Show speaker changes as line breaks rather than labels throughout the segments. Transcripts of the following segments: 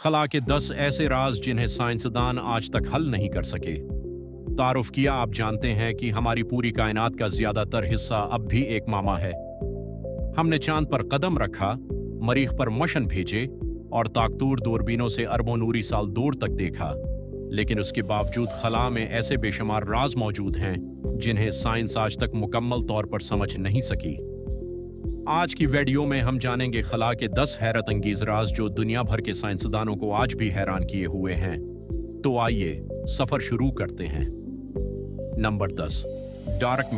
खला के 10 ऐसे राज जिन्हें साइंसदान आज तक हल नहीं कर सके। तारुफ किया, आप जानते हैं कि हमारी पूरी कायनात का ज्यादातर हिस्सा अब भी एक मामा है। हमने चांद पर कदम रखा, मरीख पर मशन भेजे और ताकतूर दूरबीनों से अरबों नूरी साल दूर तक देखा, लेकिन उसके बावजूद खला में ऐसे बेशुमार राज मौजूद हैं जिन्हें साइंस आज तक मुकम्मल तौर पर समझ नहीं सकी। आज की वीडियो में हम जानेंगे खला के 10 हैरत अंगेज राज जो दुनिया भर के साइंसदानों को आज भी हैरान किए हुए हैं। तो आइए सफर शुरू करते हैं। Number 10, dark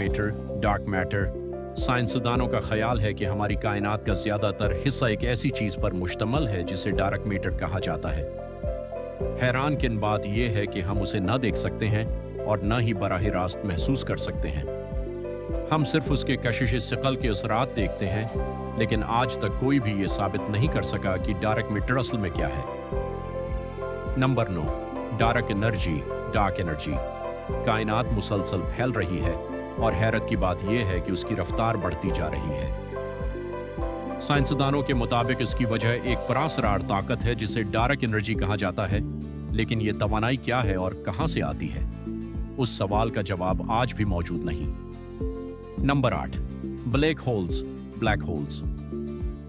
matter. साइंसदानों का ख्याल है कि हमारी कायनात का ज्यादातर हिस्सा एक ऐसी चीज पर मुश्तमल है जिसे डार्क मैटर कहा जाता है। हैरान किन बात यह है कि हम उसे न देख सकते हैं और न ही बराह रास्त महसूस कर सकते हैं। हम सिर्फ उसके कशिश सिकल के असरात देखते हैं, लेकिन आज तक कोई भी ये साबित नहीं कर सका कि डार्क मैटर असल में क्या है। Number 9, dark energy. कायनात मुसलसल फैल रही है और हैरत की बात यह है कि उसकी रफ्तार बढ़ती जा रही है। साइंसदानों के मुताबिक इसकी वजह एक परासरार ताकत है जिसे डार्क एनर्जी कहा जाता है, लेकिन यह तवानाई क्या है और कहां से आती है, उस सवाल का जवाब आज भी मौजूद नहीं। Number 8, black holes.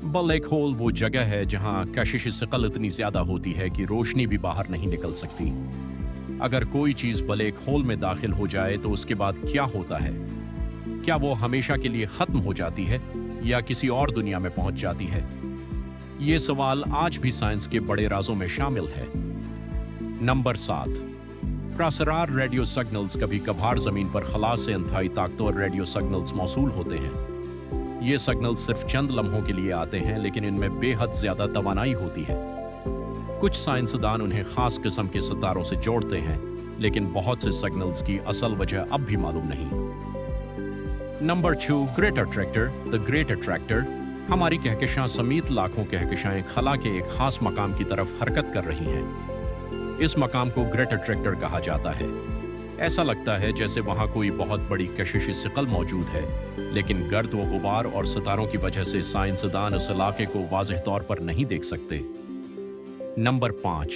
Black hole वो जगह है जहां कशिश सिकल इतनी ज्यादा होती है कि रोशनी भी बाहर नहीं निकल सकती। अगर कोई चीज ब्लैक होल में दाखिल हो जाए तो उसके बाद क्या होता है? क्या वो हमेशा के लिए खत्म हो जाती है या किसी और दुनिया में पहुंच जाती है? ये सवाल आज भी साइंस के बड़े राजों में शामिल है। नंबर 7, प्रासरार रेडियो सिग्नल्स। कभी कभार जमीन पर खला से इंतहाई ताकतवर रेडियो सिग्नल्स मौसूल होते हैं। ये सिग्नल्स सिर्फ चंद लम्हों के लिए आते हैं, लेकिन इनमें बेहद ज्यादा तवानाई होती है। कुछ साइंसदान उन्हें खास किस्म के सितारों से जोड़ते हैं, लेकिन बहुत से सिग्नल्स की असल वजह अब भी मालूम नहीं। Number 2, great attractor. हमारी कहकशां समेत लाखों कहकशाएं खला के एक खास मकाम की तरफ हरकत कर रही हैं। इस मकाम को ग्रेट अट्रैक्टर कहा जाता है। ऐसा लगता है जैसे वहां कोई बहुत बड़ी कशिश सिकल मौजूद है, लेकिन गर्द व गुबार और सितारों की वजह से साइंसदान उस इलाके को वाज़ेह तौर पर नहीं देख सकते। नंबर 5,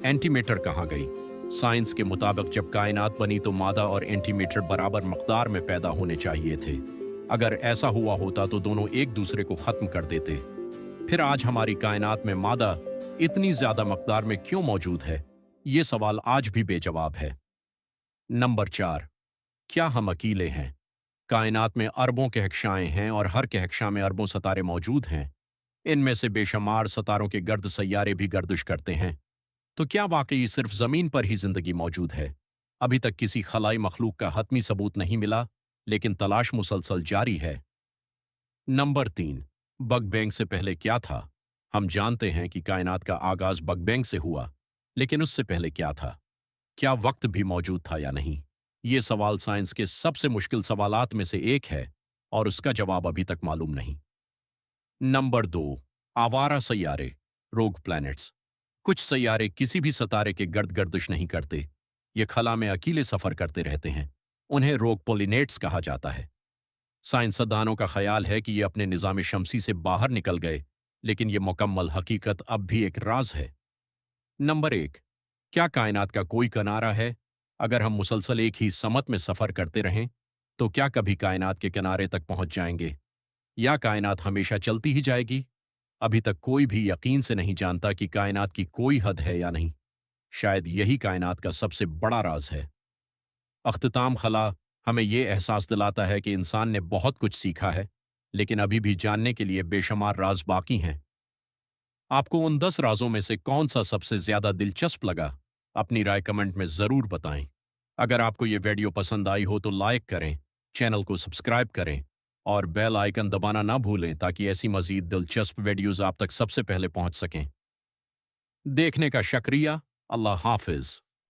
एंटीमेटर कहाँ गई। साइंस के मुताबिक जब कायनात बनी तो मादा और एंटीमेटर बराबर मकदार में पैदा होने चाहिए थे। अगर ऐसा हुआ होता तो दोनों एक दूसरे को खत्म कर देते। फिर आज हमारी कायनात में मादा इतनी ज्यादा मकदार में क्यों मौजूद है? ये सवाल आज भी बेजवाब है। नंबर 4, क्या हम अकेले हैं? कायनात में अरबों कहकशाएं हैं और हर कहकशा में अरबों सितारे मौजूद हैं। इनमें से बेशुमार सितारों के गर्द सैयारे भी गर्दिश करते हैं। तो क्या वाकई सिर्फ जमीन पर ही जिंदगी मौजूद है? अभी तक किसी खलाई मखलूक का हतमी सबूत नहीं मिला, लेकिन तलाश मुसलसल जारी है। नंबर 3, बग बैंग से पहले क्या था? हम जानते हैं कि कायनात का आगाज बग बैंग से हुआ, लेकिन उससे पहले क्या था? क्या वक्त भी मौजूद था या नहीं? ये सवाल साइंस के सबसे मुश्किल सवालात में से एक है और उसका जवाब अभी तक मालूम नहीं। नंबर 2, आवारा सैयारे, रोग प्लैनेट्स। कुछ सैयारे किसी भी सितारे के गर्द गर्दिश नहीं करते। ये खला में अकेले सफर करते रहते हैं। उन्हें रोग पोलिनेट्स कहा जाता है। साइंसदानों का ख्याल है कि ये अपने निज़ाम शमसी से बाहर निकल गए, लेकिन ये मुकम्मल हकीकत अब भी एक राज है। नंबर 1, क्या कायनात का कोई किनारा है? अगर हम मुसलसल एक ही समत में सफर करते रहें तो क्या कभी कायनात के किनारे तक पहुंच जाएंगे, या कायनात हमेशा चलती ही जाएगी? अभी तक कोई भी यकीन से नहीं जानता कि कायनात की कोई हद है या नहीं। शायद यही कायनात का सबसे बड़ा राज है। अख्तिताम खला हमें यह एहसास दिलाता है कि इंसान ने बहुत कुछ सीखा है, लेकिन अभी भी जानने के लिए बेशुमार राज बाकी हैं। आपको उन 10 राजों में से कौन सा सबसे ज्यादा दिलचस्प लगा? अपनी राय कमेंट में जरूर बताएं। अगर आपको ये वीडियो पसंद आई हो तो लाइक करें, चैनल को सब्सक्राइब करें और बेल आइकन दबाना ना भूलें ताकि ऐसी मजीद दिलचस्प वीडियोस आप तक सबसे पहले पहुंच सकें। देखने का शुक्रिया। अल्लाह हाफिज।